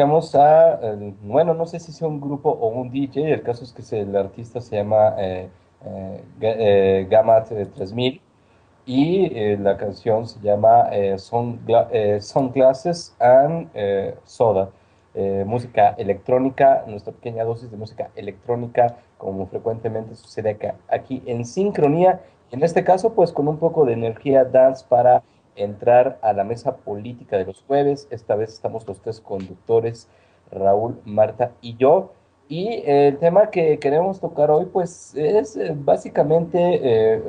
escuchamos a, bueno, no sé si sea un grupo o un DJ, el caso es que el artista se llama Gamat 3000 y la canción se llama Sunglasses and Soda, música electrónica, nuestra pequeña dosis de música electrónica, como frecuentemente sucede acá, aquí en sincronía, en este caso pues con un poco de energía dance para entrar a la mesa política de los jueves. Esta vez estamos los tres conductores, Raúl, Marta y yo. Y el tema que queremos tocar hoy, pues, es básicamente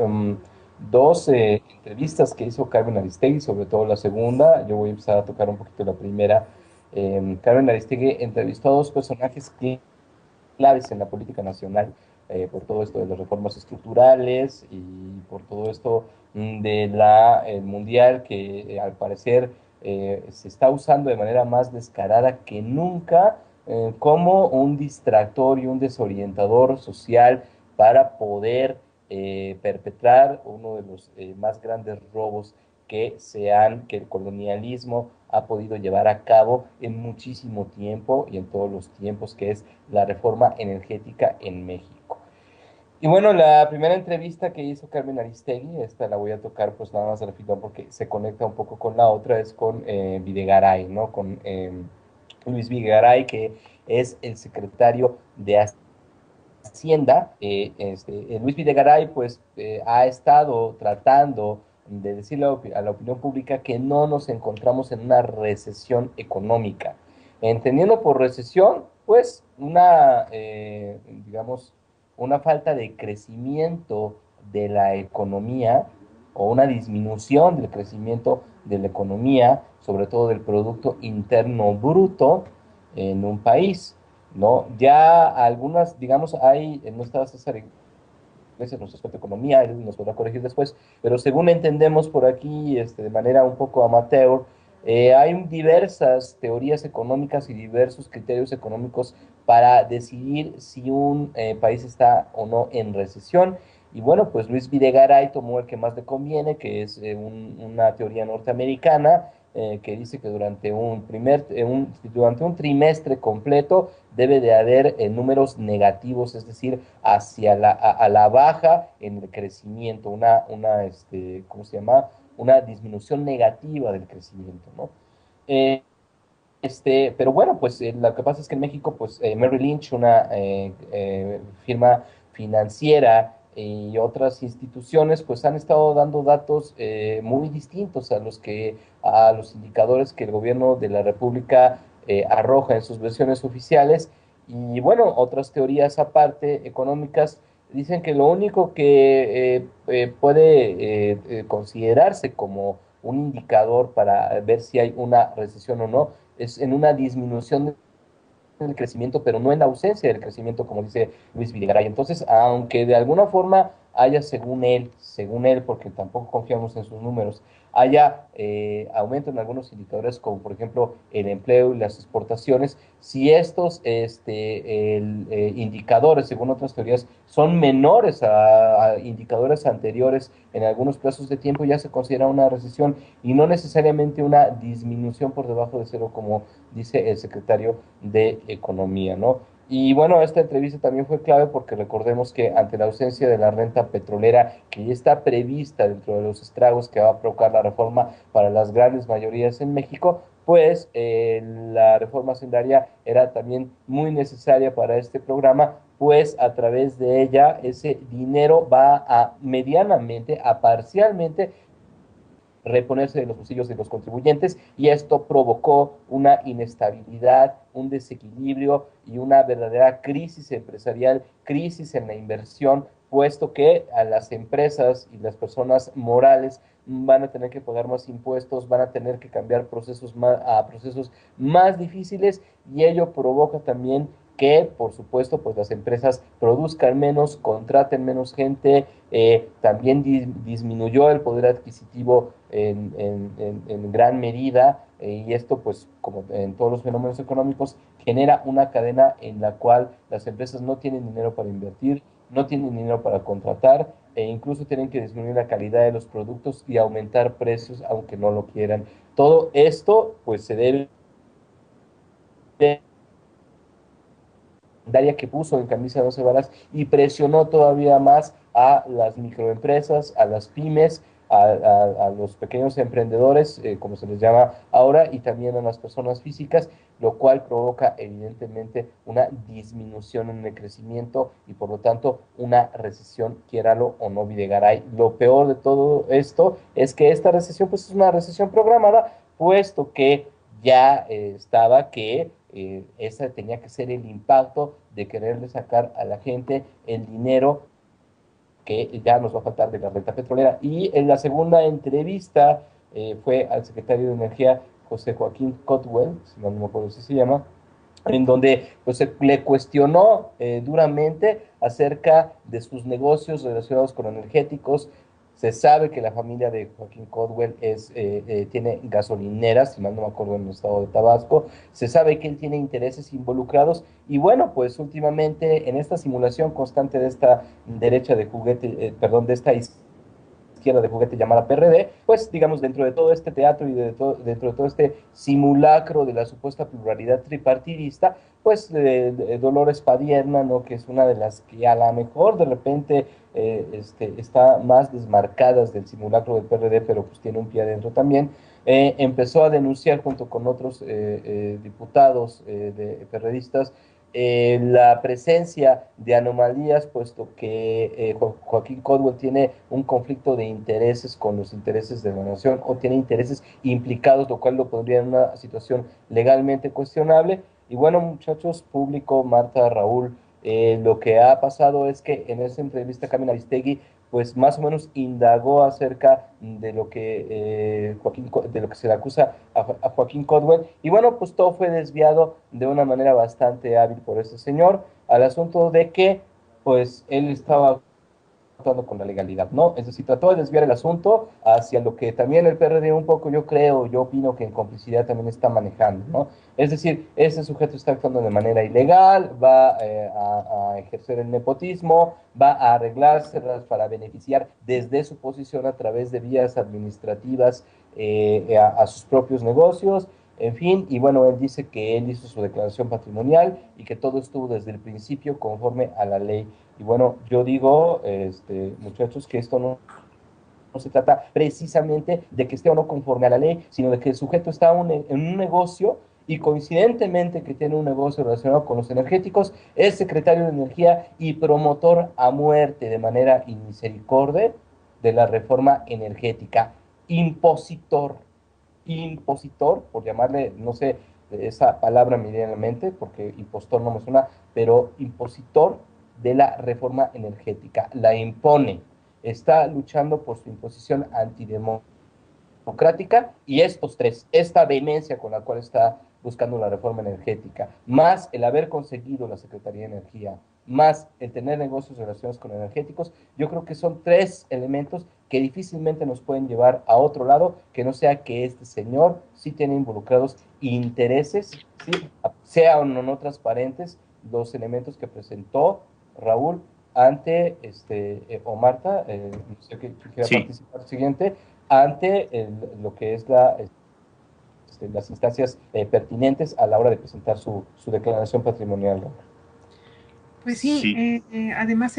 dos entrevistas que hizo Carmen Aristegui, sobre todo la segunda. Yo voy a empezar a tocar un poquito la primera. Carmen Aristegui entrevistó a dos personajes claves en la política nacional, por todo esto de las reformas estructurales y por todo esto de el mundial que al parecer se está usando de manera más descarada que nunca, como un distractor y un desorientador social para poder perpetrar uno de los más grandes robos que el colonialismo ha podido llevar a cabo en muchísimo tiempo y en todos los tiempos, que es la reforma energética en México. Y bueno, la primera entrevista que hizo Carmen Aristegui, esta la voy a tocar pues nada más al final porque se conecta un poco con la otra, es con Videgaray, ¿no? Con Luis Videgaray, que es el secretario de Hacienda. Luis Videgaray pues ha estado tratando de decirle a la opinión pública que no nos encontramos en una recesión económica. Entendiendo por recesión, pues digamos, una falta de crecimiento de la economía o una disminución del crecimiento de la economía, sobre todo del Producto Interno Bruto en un país, ¿no? Ya algunas, digamos, no está César Iglesias, nuestro experto de economía, él nos podrá corregir después, pero según entendemos por aquí, de manera un poco amateur, hay diversas teorías económicas y diversos criterios económicos para decidir si un país está o no en recesión. Y bueno, pues Luis Videgaray tomó el que más le conviene, que es una teoría norteamericana, que dice que durante un trimestre completo debe de haber números negativos, es decir, a la baja en el crecimiento, ¿cómo se llama? Una disminución negativa del crecimiento, ¿no? Eh, pero bueno, pues lo que pasa es que en México, pues Merrill Lynch, una firma financiera y otras instituciones, pues han estado dando datos muy distintos a los indicadores que el gobierno de la República arroja en sus versiones oficiales. Y bueno, otras teorías aparte económicas dicen que lo único que puede considerarse como un indicador para ver si hay una recesión o no es en una disminución del crecimiento, pero no en la ausencia del crecimiento, como dice Luis Videgaray. Entonces, aunque de alguna forma haya, según él, porque tampoco confiamos en sus números, haya aumento en algunos indicadores, como por ejemplo el empleo y las exportaciones, si estos indicadores, según otras teorías, son menores a indicadores anteriores en algunos plazos de tiempo, ya se considera una recesión y no necesariamente una disminución por debajo de cero, como dice el secretario de Economía, ¿no? Y bueno, esta entrevista también fue clave porque recordemos que ante la ausencia de la renta petrolera que ya está prevista dentro de los estragos que va a provocar la reforma para las grandes mayorías en México, pues la reforma hacendaria era también muy necesaria para este programa, pues a través de ella ese dinero va a medianamente, a parcialmente reponerse de los bolsillos de los contribuyentes y esto provocó una inestabilidad, un desequilibrio y una verdadera crisis empresarial, crisis en la inversión, puesto que a las empresas y las personas morales van a tener que pagar más impuestos, van a tener que cambiar a procesos más difíciles y ello provoca también que, por supuesto, pues las empresas produzcan menos, contraten menos gente, también disminuyó el poder adquisitivo en gran medida, y esto, pues, como en todos los fenómenos económicos, genera una cadena en la cual las empresas no tienen dinero para invertir, no tienen dinero para contratar, e incluso tienen que disminuir la calidad de los productos y aumentar precios aunque no lo quieran. Todo esto, pues, se debe que puso en camisa de 12 varas y presionó todavía más a las microempresas, a las pymes, a los pequeños emprendedores, como se les llama ahora, y también a las personas físicas, lo cual provoca evidentemente una disminución en el crecimiento y por lo tanto una recesión, quiéralo o no, Videgaray. Lo peor de todo esto es que esta recesión pues es una recesión programada, puesto que ya estaba que ese tenía que ser el impacto de quererle sacar a la gente el dinero que ya nos va a faltar de la renta petrolera. Y en la segunda entrevista fue al secretario de Energía, José Joaquín Cotwell, si no me acuerdo si se llama, en donde pues, se le cuestionó duramente acerca de sus negocios relacionados con energéticos. Se sabe que la familia de Joaquín Codwell tiene gasolineras, si mal no me acuerdo, en el estado de Tabasco. Se sabe que él tiene intereses involucrados y bueno, pues últimamente en esta simulación constante de esta derecha de juguete, perdón, de esta izquierda de juguete llamada PRD, pues digamos dentro de todo este teatro y dentro de todo este simulacro de la supuesta pluralidad tripartidista, pues Dolores Padierna, ¿no? Que es una de las que a lo mejor de repente está más desmarcadas del simulacro del PRD, pero pues tiene un pie adentro también, empezó a denunciar junto con otros diputados de perredistas la presencia de anomalías, puesto que Joaquín Codwell tiene un conflicto de intereses con los intereses de la nación o tiene intereses implicados, lo cual lo pondría en una situación legalmente cuestionable. Y bueno, muchachos, público, Marta, Raúl, lo que ha pasado es que en esa entrevista Carmen Aristegui pues más o menos indagó acerca de lo que de lo que se le acusa a Joaquín Codwell y bueno, pues todo fue desviado de una manera bastante hábil por ese señor al asunto de que pues él estaba actuando con la legalidad, ¿no? Es decir, trató de desviar el asunto hacia lo que también el PRD un poco, yo creo, yo opino que en complicidad también está manejando, ¿no? Es decir, ese sujeto está actuando de manera ilegal, va a ejercer el nepotismo, va a arreglárselas para beneficiar desde su posición a través de vías administrativas a sus propios negocios, en fin, y bueno, él dice que él hizo su declaración patrimonial y que todo estuvo desde el principio conforme a la ley. Y bueno, yo digo, muchachos, que esto no se trata precisamente de que esté o no conforme a la ley, sino de que el sujeto está en un negocio y coincidentemente que tiene un negocio relacionado con los energéticos, es secretario de Energía y promotor a muerte de manera inmisericordia de la reforma energética, impositor, impositor, por llamarle, no sé, esa palabra me viene a la mente, porque impostor no me suena, pero impositor de la reforma energética, la impone, está luchando por su imposición antidemocrática y estos tres, esta vehemencia con la cual está buscando la reforma energética, más el haber conseguido la Secretaría de Energía, más el tener negocios relacionados con energéticos, yo creo que son tres elementos que difícilmente nos pueden llevar a otro lado, que no sea que este señor sí tiene involucrados intereses, ¿sí? Sean o no transparentes los elementos que presentó Raúl ante o Marta, no sé qué quiera Sí, participar siguiente, ante lo que es las instancias pertinentes a la hora de presentar su declaración patrimonial, ¿no? Pues sí, sí, además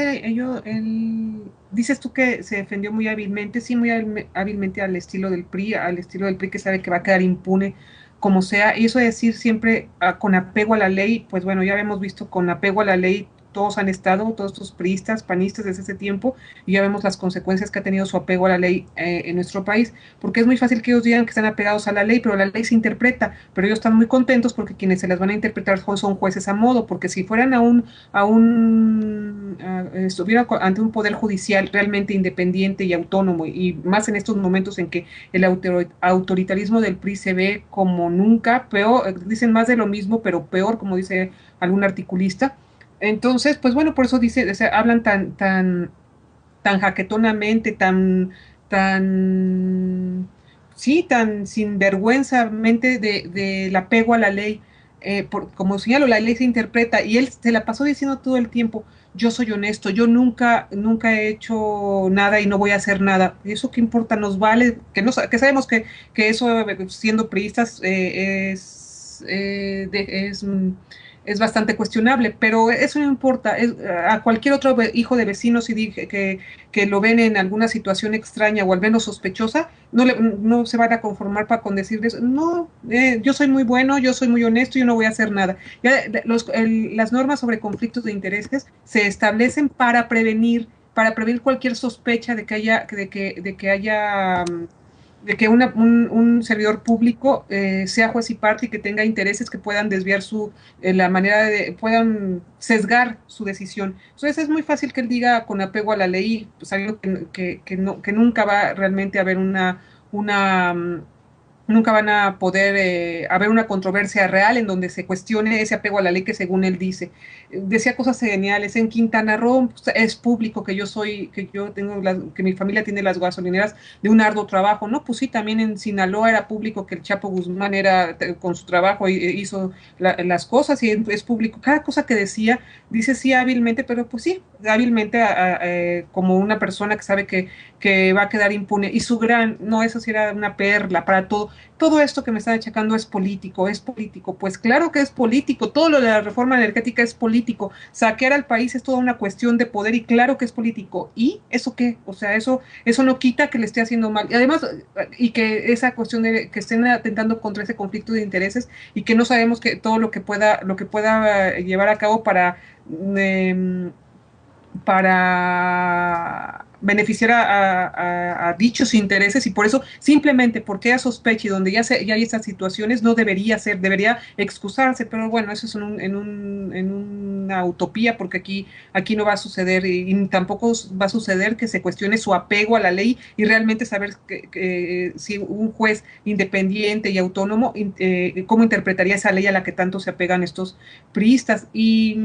dices tú que se defendió muy hábilmente, sí, muy hábilmente al estilo del PRI, al estilo del PRI que sabe que va a quedar impune como sea, y eso de decir siempre con apego a la ley, pues bueno, ya hemos visto con apego a la ley, todos han estado, todos estos priistas, panistas desde ese tiempo, y ya vemos las consecuencias que ha tenido su apego a la ley en nuestro país, porque es muy fácil que ellos digan que están apegados a la ley, pero la ley se interpreta, pero ellos están muy contentos porque quienes se las van a interpretar son jueces a modo, porque si fueran estuviera ante un poder judicial realmente independiente y autónomo, y más en estos momentos en que el autoritarismo del PRI se ve como nunca, peor, dicen más de lo mismo, pero peor, como dice algún articulista. Entonces, pues bueno, por eso dice, o sea, hablan tan jaquetonamente, sí, tan sinvergüenzamente del apego a la ley. Como señalo, la ley se interpreta y él se la pasó diciendo todo el tiempo, yo soy honesto, yo nunca he hecho nada y no voy a hacer nada. ¿Eso qué importa? Nos vale, que sabemos que eso, siendo priistas, es bastante cuestionable, pero eso no importa. A cualquier otro hijo de vecino, si dije que lo ven en alguna situación extraña o al menos sospechosa, no se van a conformar para con decirles, no, yo soy muy bueno, yo soy muy honesto, yo no voy a hacer nada. Ya, las normas sobre conflictos de intereses se establecen para prevenir cualquier sospecha de que haya de que un servidor público sea juez y parte y que tenga intereses que puedan desviar la manera puedan sesgar su decisión. Entonces es muy fácil que él diga con apego a la ley, sabiendo que nunca va realmente a haber una nunca van a poder haber una controversia real en donde se cuestione ese apego a la ley que según él dice. Decía cosas geniales. En Quintana Roo pues, es público que mi familia tiene las gasolineras de un arduo trabajo. No, pues sí, también en Sinaloa era público que el Chapo Guzmán con su trabajo hizo las cosas y es público. Cada cosa que decía, dice sí hábilmente, pero pues sí, hábilmente como una persona que sabe que va a quedar impune. Y no, eso sí era una perla para todo esto que me están achacando es político. Pues claro que es político, todo lo de la reforma energética es político, saquear al país es toda una cuestión de poder y claro que es político. ¿Y eso qué? O sea, eso no quita que le esté haciendo mal. Y además, y que esa cuestión de que estén atentando contra ese conflicto de intereses y que no sabemos que todo lo que pueda llevar a cabo eh, para beneficiar a dichos intereses y por eso simplemente porque ella sospecha y donde ya hay estas situaciones no debería ser, debería excusarse, pero bueno, eso es en una utopía porque aquí no va a suceder y tampoco va a suceder que se cuestione su apego a la ley y realmente saber si un juez independiente y autónomo, cómo interpretaría esa ley a la que tanto se apegan estos priistas. Y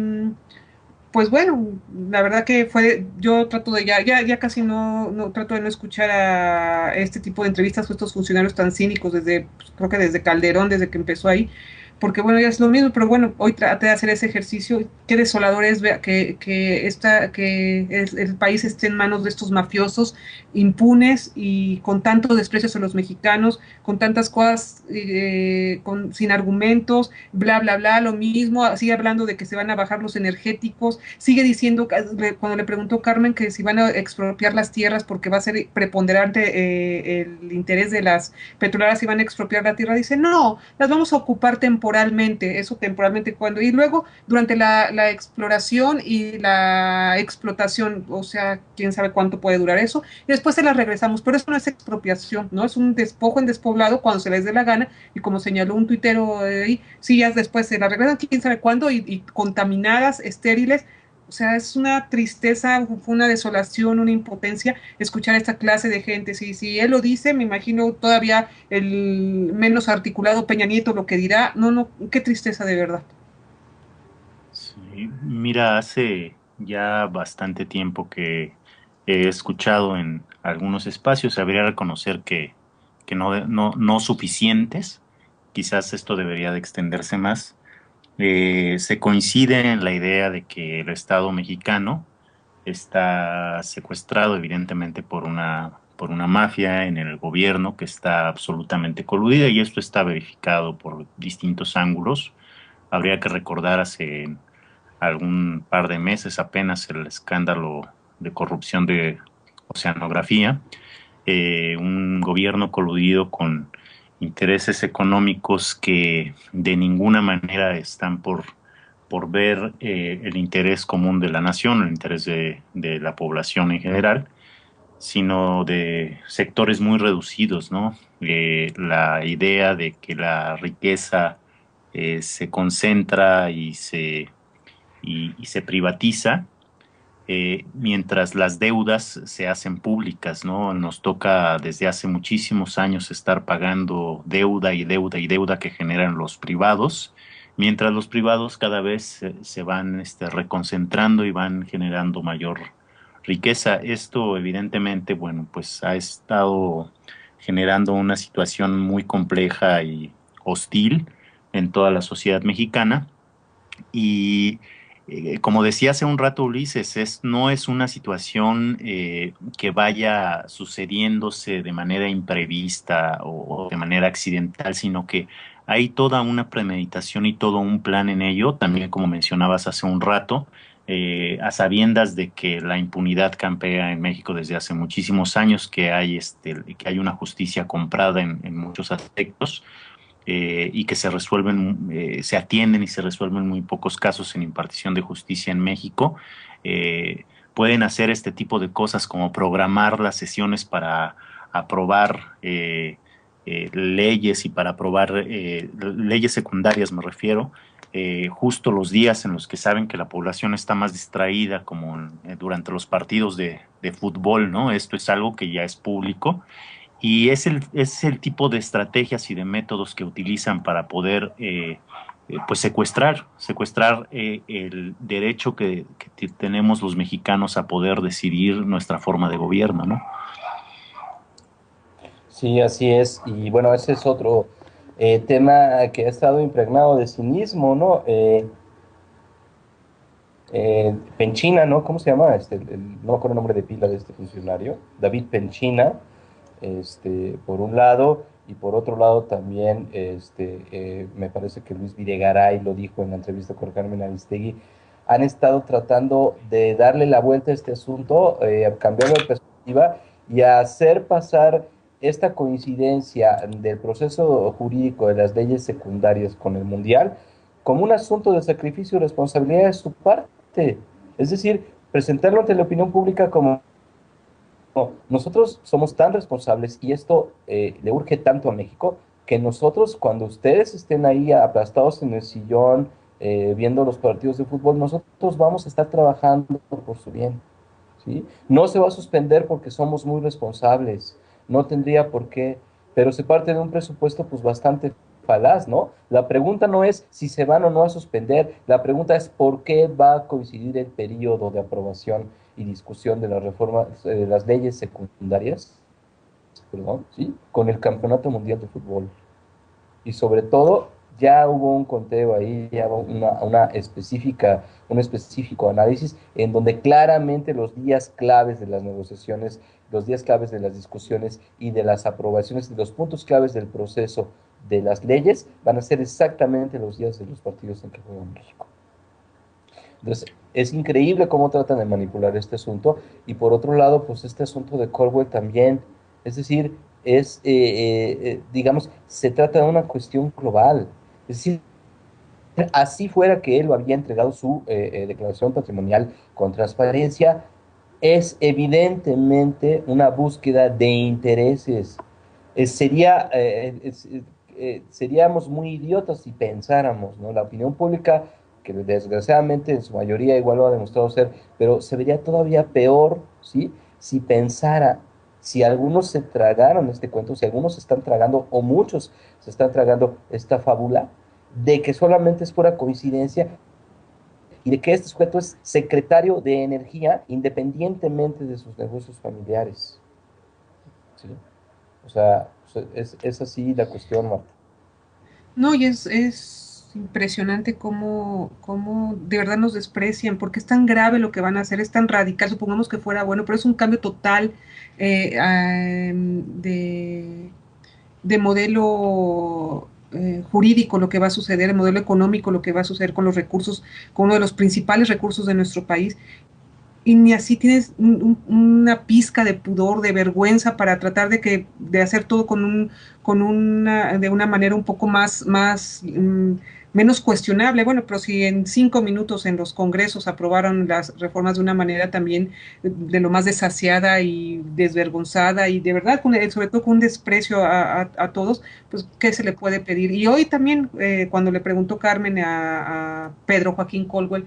pues bueno, la verdad que yo trato de ya casi no trato de no escuchar a este tipo de entrevistas o estos funcionarios tan cínicos creo que desde Calderón, desde que empezó ahí, porque bueno, ya es lo mismo, pero bueno, hoy traté de hacer ese ejercicio, qué desolador es que el país esté en manos de estos mafiosos impunes y con tanto desprecio hacia los mexicanos, con tantas cosas, sin argumentos, bla, bla, bla, lo mismo, sigue hablando de que se van a bajar los energéticos, sigue diciendo, cuando le preguntó Carmen que si van a expropiar las tierras porque va a ser preponderante el interés de las petroleras y van a expropiar la tierra, dice, no, las vamos a ocupar temporalmente, eso temporalmente cuando, y luego durante la exploración y la explotación, o sea, quién sabe cuánto puede durar eso, y después se las regresamos, pero eso no es expropiación, ¿no? Es un despojo en despoblado cuando se les dé la gana, y como señaló un tuitero ahí, sí, ya después se las regresan, quién sabe cuándo, y contaminadas, estériles, o sea, es una tristeza, fue una desolación, una impotencia escuchar a esta clase de gente. Si él lo dice, me imagino todavía el menos articulado Peña Nieto lo que dirá. No, no, qué tristeza de verdad. Sí, mira, hace ya bastante tiempo que he escuchado en algunos espacios, habría reconocer que no suficientes, quizás esto debería de extenderse más. Se coincide en la idea de que el Estado mexicano está secuestrado evidentemente por una mafia en el gobierno que está absolutamente coludida y esto está verificado por distintos ángulos. Habría que recordar hace algún par de meses apenas el escándalo de corrupción de Oceanografía, un gobierno coludido con intereses económicos que de ninguna manera están por ver el interés común de la nación, el interés de la población en general, sino de sectores muy reducidos, ¿no? La idea de que la riqueza se concentra y se privatiza, mientras las deudas se hacen públicas, ¿no? Nos toca desde hace muchísimos años estar pagando deuda y deuda y deuda que generan los privados, mientras los privados cada vez se van reconcentrando y van generando mayor riqueza. Esto evidentemente, bueno, pues ha estado generando una situación muy compleja y hostil en toda la sociedad mexicana y como decía hace un rato Ulises, no es una situación que vaya sucediéndose de manera imprevista o de manera accidental, sino que hay toda una premeditación y todo un plan en ello, también como mencionabas hace un rato, a sabiendas de que la impunidad campea en México desde hace muchísimos años, que hay una justicia comprada en muchos aspectos, y que se atienden y se resuelven muy pocos casos en impartición de justicia en México. Eh, Pueden hacer este tipo de cosas como programar las sesiones para aprobar leyes y para aprobar leyes secundarias, me refiero, justo los días en los que saben que la población está más distraída, como durante los partidos de fútbol, ¿no? Esto es algo que ya es público y es el tipo de estrategias y de métodos que utilizan para poder pues secuestrar el derecho que tenemos los mexicanos a poder decidir nuestra forma de gobierno, ¿no? Sí, así es. Y bueno, ese es otro tema que ha estado impregnado de cinismo, ¿no? Penchina, ¿no? ¿Cómo se llama? No me acuerdo el nombre de pila de este funcionario. David Penchina, por un lado, y por otro lado también, me parece que Luis Videgaray lo dijo en la entrevista con Carmen Aristegui, han estado tratando de darle la vuelta a este asunto, a cambiarlo de perspectiva y a hacer pasar esta coincidencia del proceso jurídico de las leyes secundarias con el mundial como un asunto de sacrificio y responsabilidad de su parte. Es decir, presentarlo ante la opinión pública como no, nosotros somos tan responsables y esto le urge tanto a México que nosotros cuando ustedes estén ahí aplastados en el sillón viendo los partidos de fútbol, nosotros vamos a estar trabajando por su bien, ¿sí? No se va a suspender porque somos muy responsables, no tendría por qué, pero se parte de un presupuesto pues bastante falaz, ¿no? La pregunta no es si se van o no a suspender, la pregunta es por qué va a coincidir el periodo de aprobación y discusión de las reformas, de las leyes secundarias, perdón, ¿sí? Con el Campeonato Mundial de Fútbol. Y sobre todo, ya hubo un conteo ahí, ya hubo un específico análisis en donde claramente los días claves de las negociaciones, los días claves de las discusiones y de las aprobaciones, y los puntos claves del proceso de las leyes van a ser exactamente los días de los partidos en que juega México. Entonces, es increíble cómo tratan de manipular este asunto. Y por otro lado, pues este asunto de Corwell también, es decir, digamos, se trata de una cuestión global. Es decir, así fuera que él lo había entregado su declaración patrimonial con transparencia, es evidentemente una búsqueda de intereses. Seríamos muy idiotas si pensáramos, ¿no? La opinión pública, que desgraciadamente en su mayoría igual lo ha demostrado ser, pero se vería todavía peor, ¿sí? Si pensara, si algunos se tragaron este cuento, si algunos se están tragando, o muchos se están tragando esta fábula, de que solamente es pura coincidencia y de que este sujeto es secretario de Energía independientemente de sus negocios familiares, ¿sí? O sea, es así la cuestión, Marta. No, y es impresionante cómo de verdad nos desprecian, porque es tan grave lo que van a hacer, es tan radical, supongamos que fuera bueno, pero es un cambio total de modelo jurídico lo que va a suceder, el modelo económico lo que va a suceder con los recursos, con uno de los principales recursos de nuestro país, y ni así tienes una pizca de pudor, de vergüenza para tratar de hacer todo de una manera un poco menos cuestionable. Bueno, pero si en 5 minutos en los congresos aprobaron las reformas de una manera también de lo más desasiada y desvergonzada y de verdad, sobre todo con un desprecio a todos, pues, ¿qué se le puede pedir? Y hoy también, cuando le preguntó Carmen a Pedro Joaquín Colwell,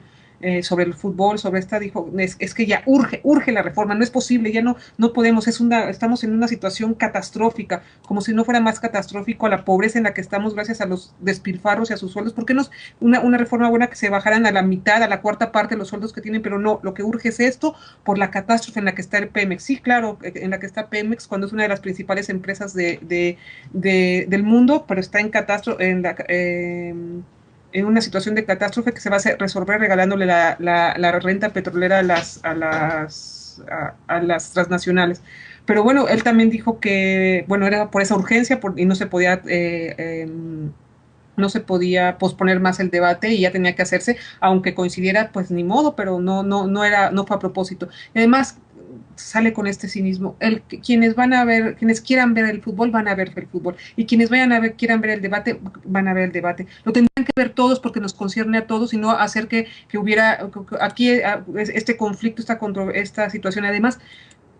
sobre el fútbol, sobre esta, dijo, es que ya urge la reforma, no es posible, ya no podemos, estamos en una situación catastrófica, como si no fuera más catastrófico la pobreza en la que estamos gracias a los despilfarros y a sus sueldos. ¿Por qué no una reforma buena que se bajaran a la mitad, a la cuarta parte de los sueldos que tienen? Pero no, lo que urge es esto por la catástrofe en la que está el Pemex. Sí, claro, en la que está Pemex, cuando es una de las principales empresas del mundo, pero está en catástrofe, en una situación de catástrofe que se va a resolver regalándole la renta petrolera a las transnacionales. Pero bueno, él también dijo que, bueno, era por esa urgencia y no se podía no se podía posponer más el debate y ya tenía que hacerse, aunque coincidiera, pues ni modo, pero no fue a propósito. Y además sale con este cinismo, quienes van a ver, quienes quieran ver el fútbol van a ver el fútbol, y quienes vayan a ver, quieran ver el debate, van a ver el debate. Lo tendrían que ver todos porque nos concierne a todos y no hacer que hubiera aquí este conflicto, esta situación. Además,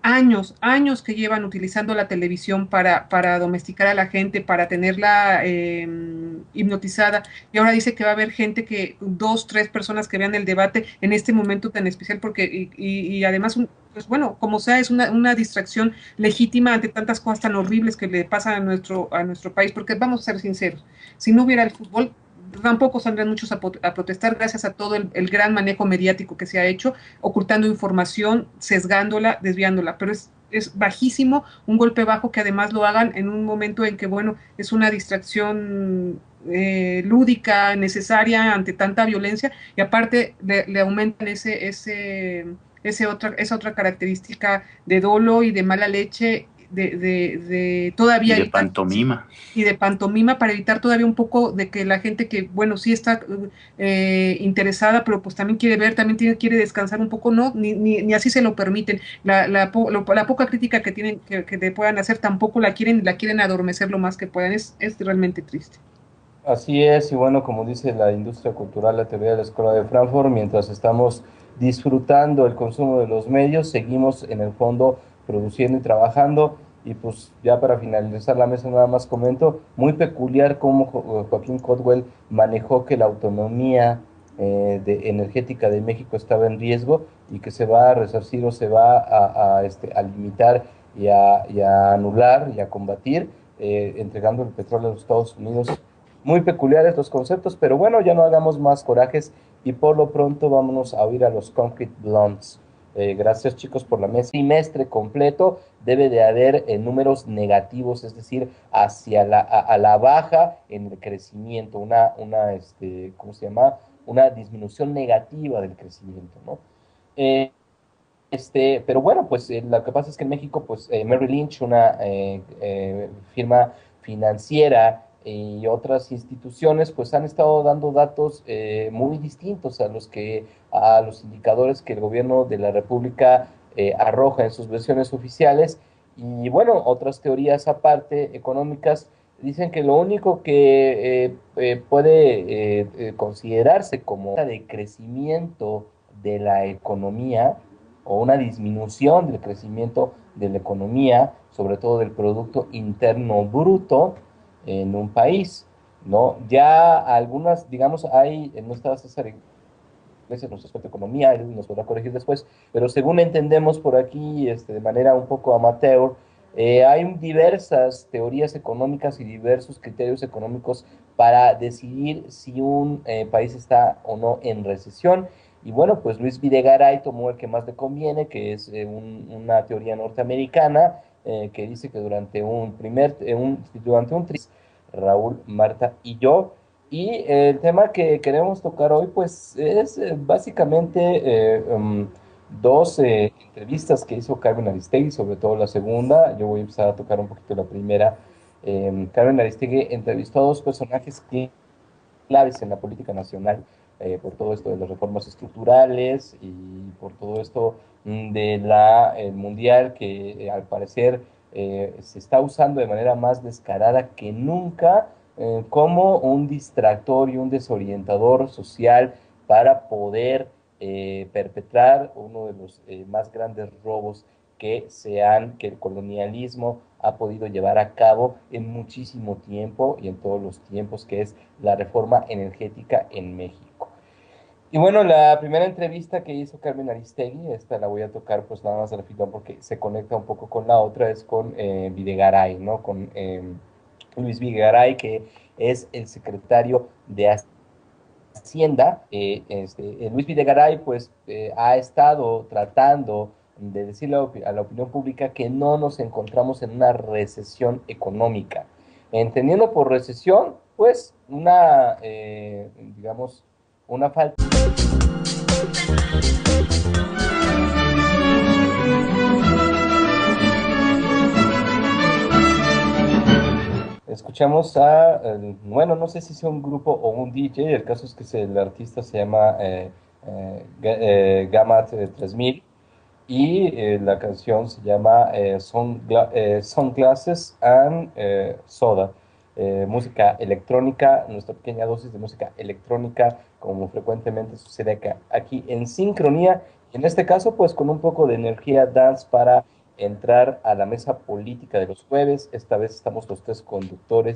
años que llevan utilizando la televisión para domesticar a la gente, para tenerla hipnotizada, y ahora dice que va a haber gente dos, tres personas que vean el debate en este momento tan especial, porque, y además, pues bueno, como sea, es una distracción legítima ante tantas cosas tan horribles que le pasan a nuestro país, porque vamos a ser sinceros, si no hubiera el fútbol, tampoco saldrán muchos a protestar gracias a todo el gran manejo mediático que se ha hecho, ocultando información, sesgándola, desviándola, pero es bajísimo, un golpe bajo que además lo hagan en un momento en que, bueno, es una distracción lúdica, necesaria ante tanta violencia, y aparte le aumentan esa otra característica de dolo y de mala leche, todavía y de pantomima. Y de pantomima, para evitar todavía un poco de que la gente que, bueno, sí está interesada, pero pues también quiere ver, también quiere descansar un poco, no, ni así se lo permiten. La poca crítica que tienen, que le puedan hacer, tampoco la quieren adormecer lo más que puedan. Es realmente triste. Así es, y bueno, como dice la industria cultural, la teoría de la Escuela de Frankfurt, mientras estamos disfrutando el consumo de los medios, seguimos en el fondo produciendo y trabajando. Y pues ya para finalizar la mesa nada más comento, muy peculiar cómo Joaquín Caldwell manejó que la autonomía energética de México estaba en riesgo y que se va a resarcir o se va a limitar y a anular y a combatir, entregando el petróleo a los Estados Unidos. Muy peculiares los conceptos, pero bueno, ya no hagamos más corajes y por lo pronto vámonos a oír a los Concrete Blondes. Gracias chicos por la mesa. Trimestre completo debe de haber números negativos, es decir, hacia a la baja en el crecimiento, ¿cómo se llama? Una disminución negativa del crecimiento, ¿no? Pero bueno, pues lo que pasa es que en México, pues Merrill Lynch, una firma financiera, y otras instituciones pues han estado dando datos muy distintos a los indicadores que el gobierno de la República arroja en sus versiones oficiales. Y bueno, otras teorías aparte económicas dicen que lo único que puede considerarse como de crecimiento de la economía o una disminución del crecimiento de la economía, sobre todo del Producto Interno Bruto, en un país, ¿no? Ya algunas, digamos, no está César Iglesias, nuestro experto de economía, él nos podrá corregir después, pero según entendemos por aquí, de manera un poco amateur, hay diversas teorías económicas y diversos criterios económicos para decidir si un país está o no en recesión. Y bueno, pues Luis Videgaray tomó el que más le conviene, que es una teoría norteamericana, que dice que durante un trimestre, Raúl, Marta y yo. Y el tema que queremos tocar hoy, pues, es básicamente dos entrevistas que hizo Carmen Aristegui, sobre todo la segunda. Yo voy a empezar a tocar un poquito la primera. Carmen Aristegui entrevistó a dos personajes claves en la política nacional, por todo esto de las reformas estructurales y por todo esto del mundial que al parecer se está usando de manera más descarada que nunca como un distractor y un desorientador social para poder perpetrar uno de los más grandes robos que el colonialismo ha podido llevar a cabo en muchísimo tiempo y en todos los tiempos, que es la reforma energética en México. Y bueno, la primera entrevista que hizo Carmen Aristegui, esta la voy a tocar pues nada más al final porque se conecta un poco con la otra, es con Videgaray, ¿no? Con Luis Videgaray, que es el secretario de Hacienda. Luis Videgaray pues ha estado tratando de decirle a la opinión pública que no nos encontramos en una recesión económica. Entendiendo por recesión, pues digamos, una falta. escuchamos a, bueno, no sé si sea un grupo o un DJ, el caso es que el artista se llama Gamat 3000 y la canción se llama Sunglasses and Soda. Música electrónica, nuestra pequeña dosis de música electrónica, como frecuentemente sucede acá, aquí en sincronía, y en este caso pues con un poco de energía dance para entrar a la mesa política de los jueves. Esta vez estamos los tres conductores.